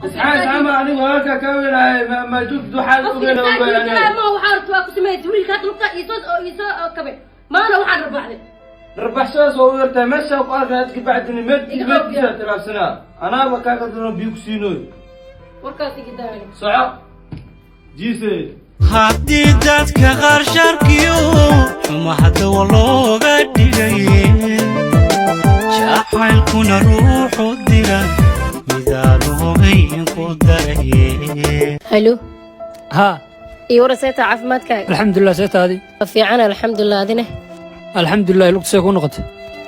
اسعى أنا وهاك كامل ما جبت حال وغيره ما هو حارت واكو سميت ويل كانت نقطة يسوس كبير ما أنا وحار ربح لي ربح ساس وغيرته مشى وقال هاتك بعدني مد 3 سنة أنا بكاك أدرون بيوكسينوي وركاسي قدامي صعب جيسي هادي دادك غار شاركيو وما حد والله قدي شاحل كنا روح الدرا ميدانه غين قدري هلو ها يورا سيتا عافمادك الحمد لله سيت هذه في عنا الحمد لله دينه الحمد لله لقت سيكون نقط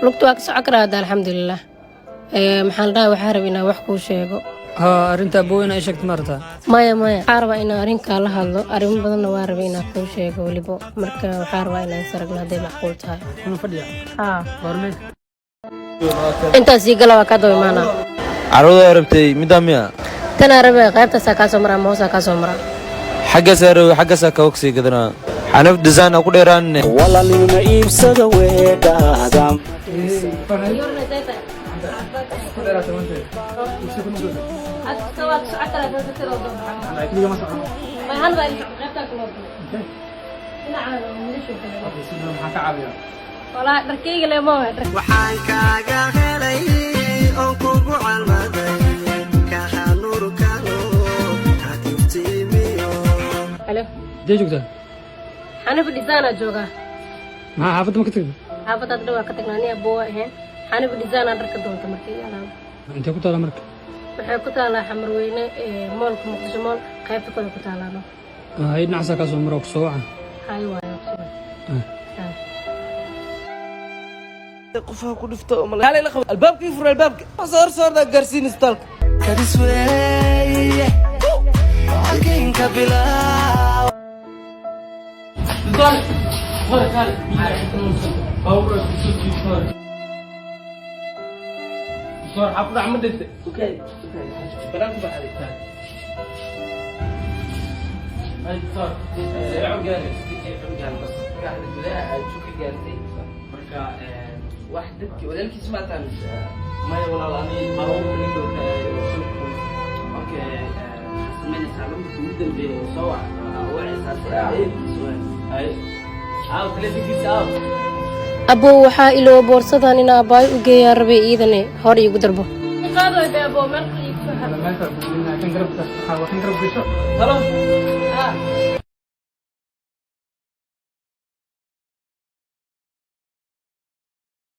لقت واك سعكر هذا الحمد لله محل دا وحاربنا wax ku sheego ها arinta booyna ay sheegtay marta maya xarba ina arinka la hadlo arin badan waa rabay ina ku sheego waliba marka waxaan rabaa inaan saragna haday macquul tahay kuna fadhiya ha warme inta si gala waa ka dooy maana carruurda arabtay midamiya tan arabe qaybta ka soo maraa moosa ka soo maraa xagga ka waqsi gadana xanaf design ku dheeraan wala lima iibsada weedadam يورنا سيتا أتسوى سعكر هذا ترى ما هل بقى غيرتك ما لا عارف ليش ولا دركيق لا ما waxaan kaaga helay oo kugu calmaday ka xanuurkano ka tiftiimiyo الو dee joogtaa أنا في ديزاين جوجا maxaa xaafadda ma ka tagtay حافظت دوا كتقنانية أبوه هين أنا في ديزاين أدرك دون تمركي أنا intee ku taala marka waxay ku taalaa xamarweyne moolka muqdisho mool qaybta kale ku taalaano hay dhinacsa ka soo maro ku soo wacan hay waayo qofa ku dhifto kale la qabo albaabkii furo albaabka soorda garsiin istalka kadisweeye halkeenka bilaa قال قال صار حفظ عمد انت اوكي بلاك بحالي هاي صار عقالي بس قاعد بلا شوفي قالتي marka wax dadkii walaalkiis ma taan may walaalani maro lido okay من سالم سويدن بسوا أبو waxaa iloo boorsadan in aabay u geeyaa rabay iidane hor igu darbo qaado beebo markii هلا